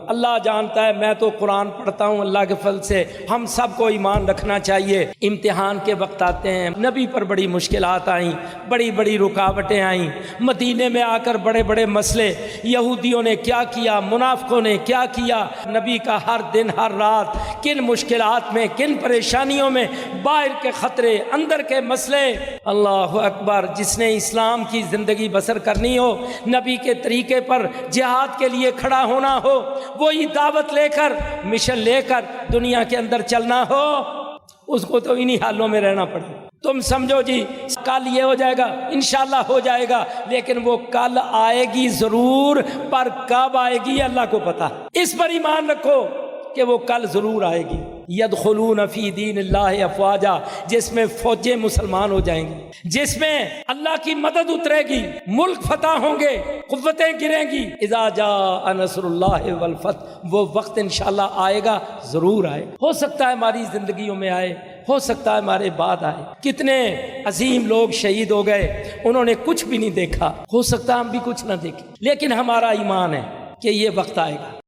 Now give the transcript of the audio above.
اللہ جانتا ہے میں تو قرآن پڑھتا ہوں اللہ کے فضل سے، ہم سب کو ایمان رکھنا چاہیے۔ امتحان کے وقت آتے ہیں، نبی پر بڑی مشکلات آئیں، بڑی بڑی رکاوٹیں آئیں، مدینے میں آ کر بڑے بڑے مسئلے، یہودیوں نے کیا کیا، منافقوں نے کیا کیا، نبی کا ہر دن ہر رات کن مشکلات میں، کن پریشانیوں میں، باہر کے خطرے، اندر کے مسئلے۔ اللہ اکبر، جس نے اسلام کی زندگی بسر کرنی ہو، نبی کے طریقے پر جہاد کے لیے کھڑا ہونا ہو، وہی دعوت لے کر، مشن لے کر دنیا کے اندر چلنا ہو، اس کو تو انہی حالوں میں رہنا پڑے۔ تم سمجھو جی کل یہ ہو جائے گا، انشاءاللہ ہو جائے گا، لیکن وہ کل آئے گی ضرور، پر کب آئے گی اللہ کو پتہ۔ اس پر ایمان رکھو کہ وہ کل ضرور آئے گی۔ یدخلون فی دین اللہ افواجا، جس میں فوجیں مسلمان ہو جائیں گی، جس میں اللہ کی مدد اترے گی، ملک فتح ہوں گے، قوتیں گریں گی۔ اذا جاء نصر اللہ والفتح، وہ وقت انشاءاللہ آئے گا، ضرور آئے گا۔ ہو سکتا ہے ہماری زندگیوں میں آئے، ہو سکتا ہے ہمارے بعد آئے۔ کتنے عظیم لوگ شہید ہو گئے، انہوں نے کچھ بھی نہیں دیکھا، ہو سکتا ہے ہم بھی کچھ نہ دیکھیں، لیکن ہمارا ایمان ہے کہ یہ وقت آئے گا۔